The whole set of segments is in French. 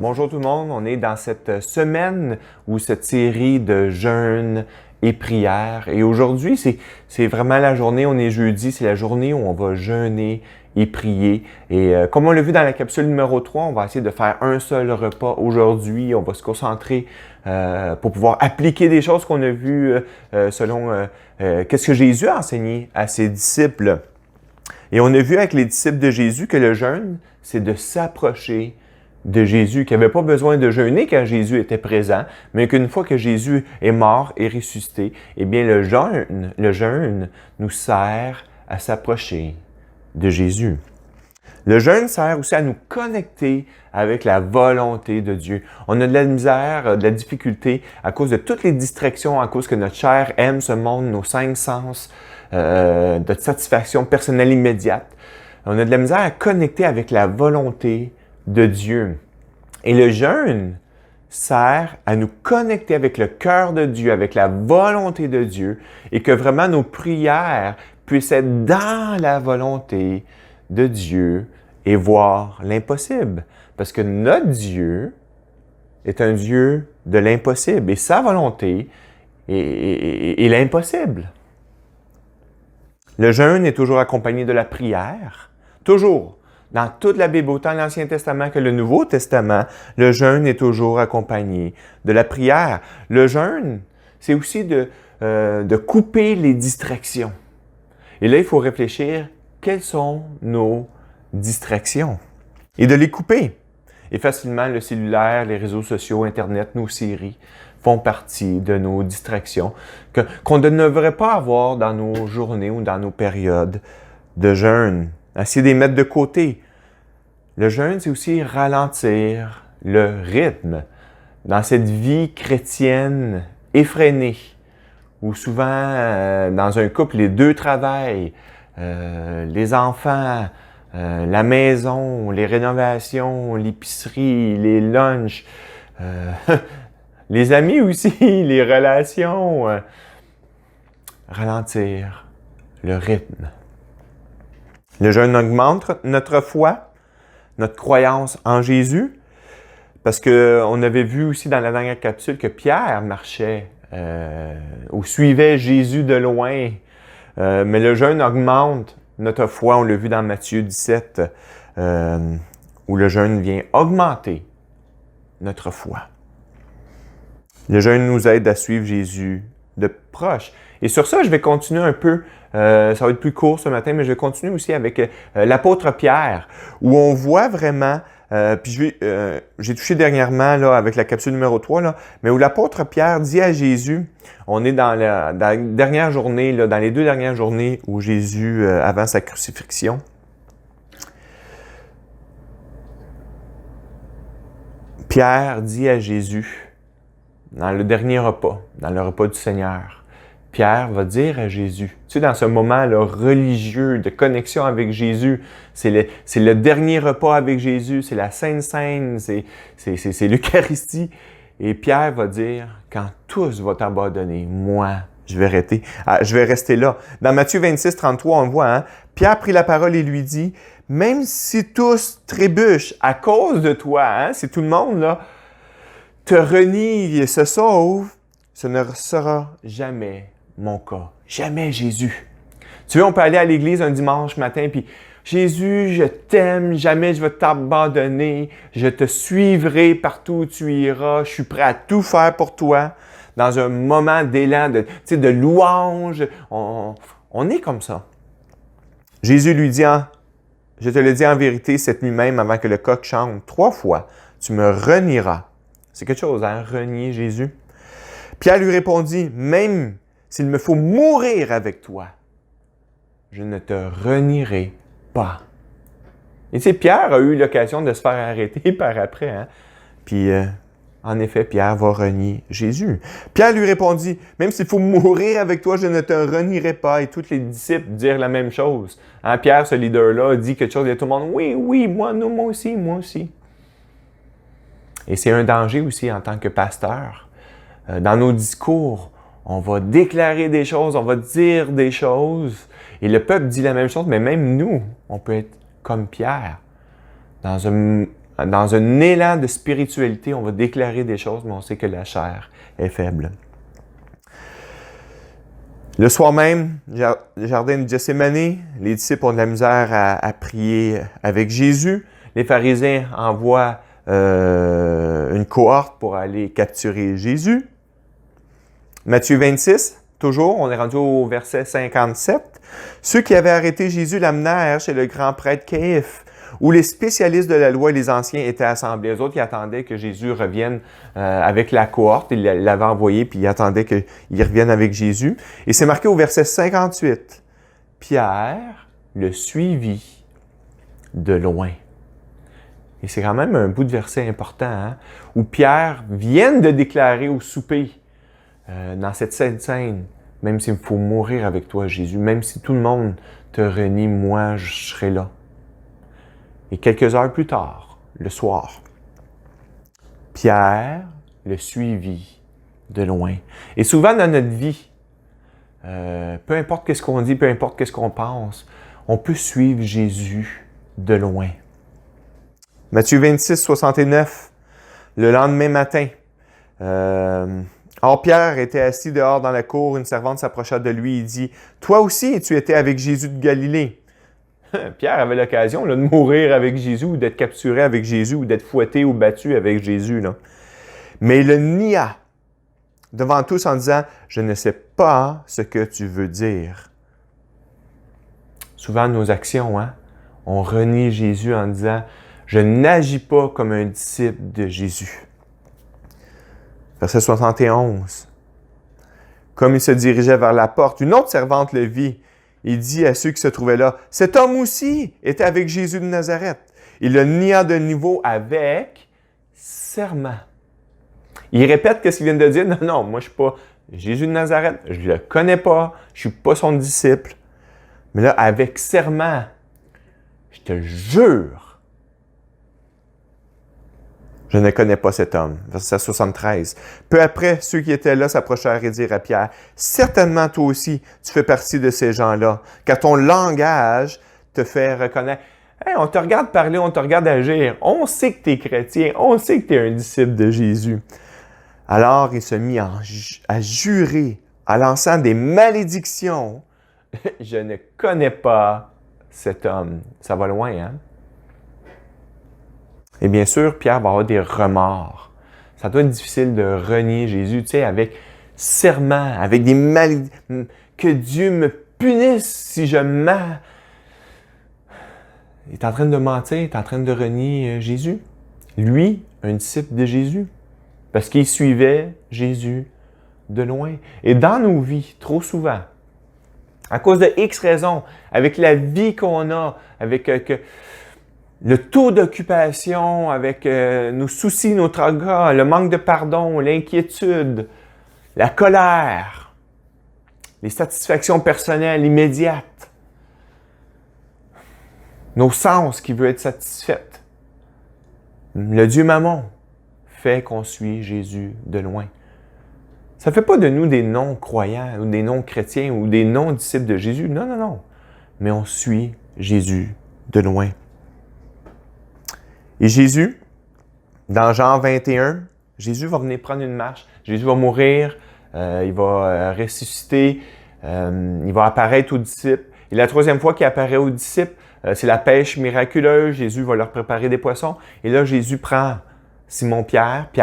Bonjour tout le monde, on est dans cette semaine ou cette série de jeûnes et prières. Et aujourd'hui, c'est vraiment la journée, on est jeudi, c'est la journée où on va jeûner et prier. Et comme on l'a vu dans la capsule numéro 3, on va essayer de faire un seul repas aujourd'hui. On va se concentrer pour pouvoir appliquer des choses qu'on a vues selon qu'est-ce que Jésus a enseigné à ses disciples. Et on a vu avec les disciples de Jésus que le jeûne, c'est de s'approcher de Jésus, qui n'avait pas besoin de jeûner quand Jésus était présent, mais qu'une fois que Jésus est mort et ressuscité, eh bien le jeûne nous sert à s'approcher de Jésus. Le jeûne sert aussi à nous connecter avec la volonté de Dieu. On a de la misère, de la difficulté à cause de toutes les distractions, à cause que notre chair aime ce monde, nos cinq sens, de satisfaction personnelle immédiate. On a de la misère à connecter avec la volonté de Dieu. Et le jeûne sert à nous connecter avec le cœur de Dieu, avec la volonté de Dieu, et que vraiment nos prières puissent être dans la volonté de Dieu et voir l'impossible. Parce que notre Dieu est un Dieu de l'impossible et sa volonté est l'impossible. Le jeûne est toujours accompagné de la prière. Toujours. Dans toute la Bible, autant l'Ancien Testament que le Nouveau Testament, le jeûne est toujours accompagné de la prière. Le jeûne, c'est aussi de couper les distractions. Et là, il faut réfléchir, quelles sont nos distractions? Et de les couper. Et facilement, le cellulaire, les réseaux sociaux, Internet, nos séries font partie de nos distractions qu'on ne devrait pas avoir dans nos journées ou dans nos périodes de jeûne. Essayer de les mettre de côté. Le jeûne, c'est aussi ralentir le rythme dans cette vie chrétienne effrénée, où souvent, dans un couple, les deux travaillent, les enfants, la maison, les rénovations, l'épicerie, les lunchs, les amis aussi, les relations. Ralentir le rythme. Le jeûne augmente notre foi, notre croyance en Jésus, parce qu'on avait vu aussi dans la dernière capsule que Pierre marchait ou suivait Jésus de loin. Mais le jeûne augmente notre foi, on l'a vu dans Matthieu 17, où le jeûne vient augmenter notre foi. Le jeûne nous aide à suivre Jésus de proche. Et sur ça, je vais continuer un peu, ça va être plus court ce matin, mais je vais continuer aussi avec l'apôtre Pierre, où on voit vraiment, puis j'ai touché dernièrement là, avec la capsule numéro 3, là, mais où l'apôtre Pierre dit à Jésus, on est dans la dernière journée, là, dans les 2 dernières journées où Jésus, avant sa crucifixion, Pierre dit à Jésus, dans le dernier repas, dans le repas du Seigneur, Pierre va dire à Jésus, tu sais, dans ce moment là, religieux, de connexion avec Jésus, c'est le dernier repas avec Jésus, c'est la Sainte Seine, c'est l'Eucharistie. Et Pierre va dire, quand tous vont t'abandonner, moi, je vais rester là. Dans Matthieu 26, 33, on voit, Pierre prit la parole et lui dit, même si tous trébuchent à cause de toi, si tout le monde là, te renie et se sauve, ce ne sera jamais mon cas. Jamais Jésus. Tu vois, on peut aller à l'église un dimanche matin, puis Jésus, je t'aime, jamais je vais t'abandonner, je te suivrai partout où tu iras, je suis prêt à tout faire pour toi. Dans un moment d'élan, de louange, on est comme ça. Jésus lui dit, je te le dis en vérité, cette nuit même, avant que le coq chante 3 fois, tu me renieras. C'est quelque chose, renier Jésus. Pierre lui répondit, même s'il me faut mourir avec toi, je ne te renierai pas. Et tu sais, Pierre a eu l'occasion de se faire arrêter par après. Puis, en effet, Pierre va renier Jésus. Pierre lui répondit, même s'il faut mourir avec toi, je ne te renierai pas. Et tous les disciples dirent la même chose. Pierre, ce leader-là, dit quelque chose et tout le monde, oui, moi aussi. Et c'est un danger aussi en tant que pasteur. Dans nos discours, on va déclarer des choses, on va dire des choses. Et le peuple dit la même chose, mais même nous, on peut être comme Pierre, dans un dans un élan de spiritualité, on va déclarer des choses, mais on sait que la chair est faible. Le soir même, jardin de Gethsémani, les disciples ont de la misère à prier avec Jésus. Les pharisiens envoient une cohorte pour aller capturer Jésus. Matthieu 26, toujours, on est rendu au verset 57. Ceux qui avaient arrêté Jésus l'amenèrent chez le grand prêtre Caïphe, où les spécialistes de la loi et les anciens étaient assemblés. Les autres, ils attendaient que Jésus revienne avec la cohorte. Ils l'avaient envoyé, puis ils attendaient qu'il revienne avec Jésus. Et c'est marqué au verset 58. Pierre le suivit de loin. Et c'est quand même un bout de verset important, hein, où Pierre vient de déclarer au souper, dans cette scène, même s'il me faut mourir avec toi, Jésus, même si tout le monde te renie, moi, je serai là. Et quelques heures plus tard, le soir, Pierre le suivit de loin. Et souvent dans notre vie, peu importe qu'est-ce qu'on dit, peu importe qu'est-ce qu'on pense, on peut suivre Jésus de loin. Matthieu 26, 69, le lendemain matin, or Pierre était assis dehors dans la cour, une servante s'approcha de lui et dit « Toi aussi, tu étais avec Jésus de Galilée. » Pierre avait l'occasion là, de mourir avec Jésus, ou d'être capturé avec Jésus, ou d'être fouetté ou battu avec Jésus. Là. Mais il le nia devant tous en disant « Je ne sais pas ce que tu veux dire. » Souvent, nos actions, hein, on renie Jésus en disant « Je n'agis pas comme un disciple de Jésus. » Verset 71. Comme il se dirigeait vers la porte, une autre servante le vit. Il dit à ceux qui se trouvaient là, « Cet homme aussi était avec Jésus de Nazareth. » Il le nia de nouveau avec serment. Il répète ce qu'il vient de dire. « Non, moi je ne suis pas Jésus de Nazareth. Je ne le connais pas. Je ne suis pas son disciple. » Mais là, avec serment, je te jure, je ne connais pas cet homme. Verset 73. Peu après, ceux qui étaient là s'approchèrent et dirent à Pierre, « Certainement, toi aussi, tu fais partie de ces gens-là, car ton langage te fait reconnaître. Hey, on te regarde parler, on te regarde agir. On sait que tu es chrétien, on sait que tu es un disciple de Jésus. » Alors, il se mit à jurer, en lançant des malédictions. « Je ne connais pas cet homme. » Ça va loin, hein? Et bien sûr, Pierre va avoir des remords. Ça doit être difficile de renier Jésus, tu sais, avec serment, avec des malédictions. Que Dieu me punisse si je mens. Il est en train de mentir, il est en train de renier Jésus. Lui, un disciple de Jésus. Parce qu'il suivait Jésus de loin. Et dans nos vies, trop souvent, à cause de X raisons, avec la vie qu'on a, avec le taux d'occupation, avec nos soucis, nos tracas, le manque de pardon, l'inquiétude, la colère, les satisfactions personnelles immédiates, nos sens qui veulent être satisfaits. Le Dieu Mammon fait qu'on suit Jésus de loin. Ça ne fait pas de nous des non-croyants ou des non-chrétiens ou des non-disciples de Jésus. Non, non, non. Mais on suit Jésus de loin. Et Jésus, dans Jean 21, Jésus va venir prendre une marche. Jésus va mourir, il va ressusciter, il va apparaître aux disciples. Et la troisième fois qu'il apparaît aux disciples, c'est la pêche miraculeuse. Jésus va leur préparer des poissons. Et là, Jésus prend Simon-Pierre, puis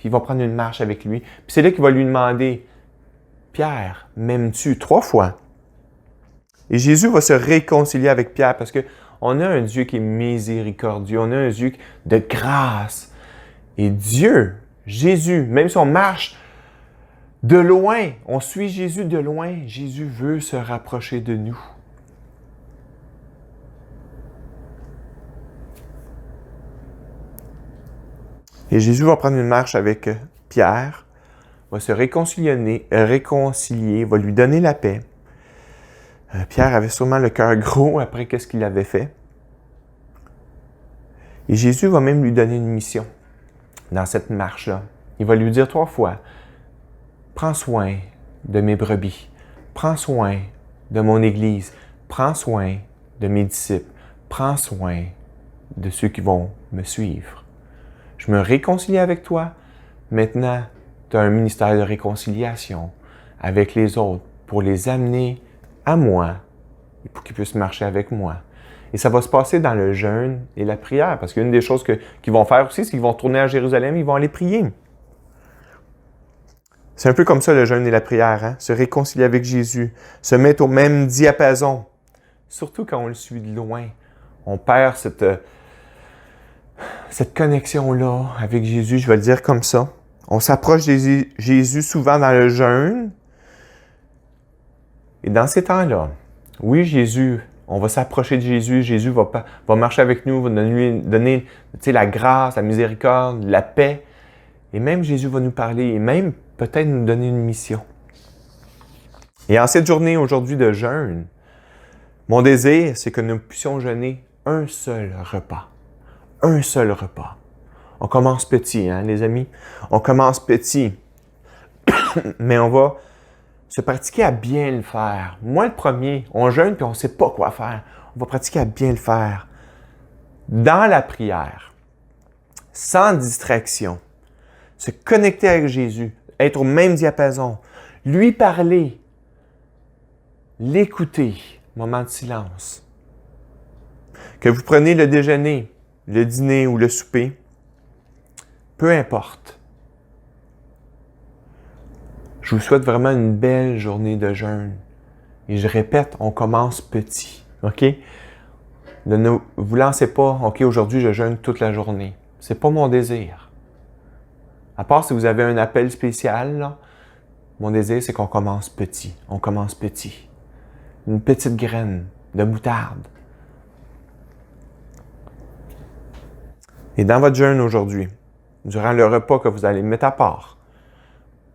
il va prendre une marche avec lui. Puis c'est là qu'il va lui demander, « Pierre, m'aimes-tu? » 3 fois. Et Jésus va se réconcilier avec Pierre parce qu'on a un Dieu qui est miséricordieux, on a un Dieu de grâce. Et Dieu, Jésus, même si on marche de loin, on suit Jésus de loin, Jésus veut se rapprocher de nous. Et Jésus va prendre une marche avec Pierre, va se réconcilier, va lui donner la paix. Pierre avait sûrement le cœur gros après ce qu'il avait fait. Et Jésus va même lui donner une mission dans cette marche-là. Il va lui dire 3 fois, « Prends soin de mes brebis, prends soin de mon Église, prends soin de mes disciples, prends soin de ceux qui vont me suivre. Je me réconcilie avec toi. Maintenant, tu as un ministère de réconciliation avec les autres pour les amener à moi et pour qu'ils puissent marcher avec moi. Et ça va se passer dans le jeûne et la prière, parce qu'une des choses qu'ils vont faire aussi, c'est qu'ils vont tourner à Jérusalem, ils vont aller prier. C'est un peu comme ça le jeûne et la prière, hein? Se réconcilier avec Jésus, se mettre au même diapason. Surtout quand on le suit de loin. On perd cette connexion-là avec Jésus, je vais le dire comme ça. On s'approche de Jésus souvent dans le jeûne. Et dans ces temps-là, oui, Jésus, on va s'approcher de Jésus. Jésus va marcher avec nous, va nous donner la grâce, la miséricorde, la paix. Et même Jésus va nous parler et même peut-être nous donner une mission. Et en cette journée aujourd'hui de jeûne, mon désir, c'est que nous puissions jeûner un seul repas. Un seul repas. On commence petit, hein, les amis? On commence petit. Mais on va se pratiquer à bien le faire. Moi, le premier, on jeûne puis on ne sait pas quoi faire. On va pratiquer à bien le faire. Dans la prière, sans distraction, se connecter avec Jésus, être au même diapason, lui parler, l'écouter, moment de silence. Que vous preniez le déjeuner, le dîner ou le souper, peu importe. Je vous souhaite vraiment une belle journée de jeûne. Et je répète, on commence petit, OK? Ne vous lancez pas, OK, aujourd'hui je jeûne toute la journée. C'est pas mon désir. À part si vous avez un appel spécial, là, mon désir, c'est qu'on commence petit. On commence petit. Une petite graine de moutarde. Et dans votre jeûne aujourd'hui, durant le repas que vous allez mettre à part,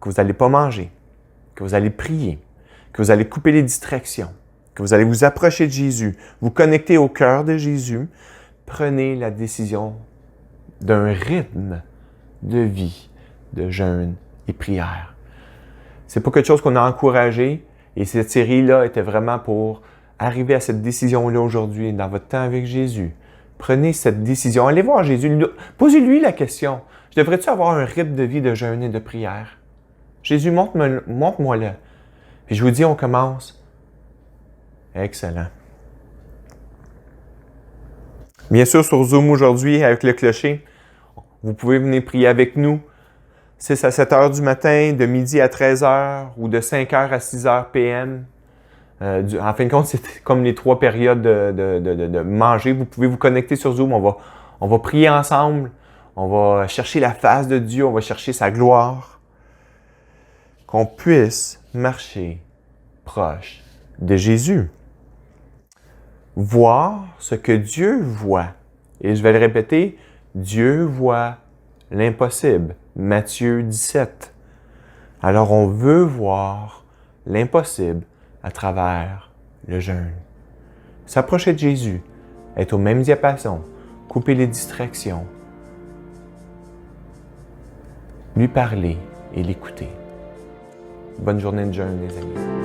que vous n'allez pas manger, que vous allez prier, que vous allez couper les distractions, que vous allez vous approcher de Jésus, vous connecter au cœur de Jésus, prenez la décision d'un rythme de vie, de jeûne et prière. C'est pas quelque chose qu'on a encouragé et cette série-là était vraiment pour arriver à cette décision-là aujourd'hui, dans votre temps avec Jésus. Prenez cette décision. Allez voir Jésus. Posez-lui la question. Je devrais-tu avoir un rythme de vie de jeûne et de prière? Jésus, montre-moi-le. Puis je vous dis, on commence. Excellent. Bien sûr, sur Zoom aujourd'hui, avec le clocher, vous pouvez venir prier avec nous. 6 à 7 heures du matin, de midi à 13 heures ou de 5 heures à 6 heures PM. En fin de compte, c'est comme les 3 périodes de manger. Vous pouvez vous connecter sur Zoom. On va prier ensemble. On va chercher la face de Dieu. On va chercher sa gloire. Qu'on puisse marcher proche de Jésus. Voir ce que Dieu voit. Et je vais le répéter, Dieu voit l'impossible. Matthieu 17. Alors on veut voir l'impossible à travers le jeûne. S'approcher de Jésus, être au même diapason, couper les distractions, lui parler et l'écouter. Bonne journée de jeûne, les amis.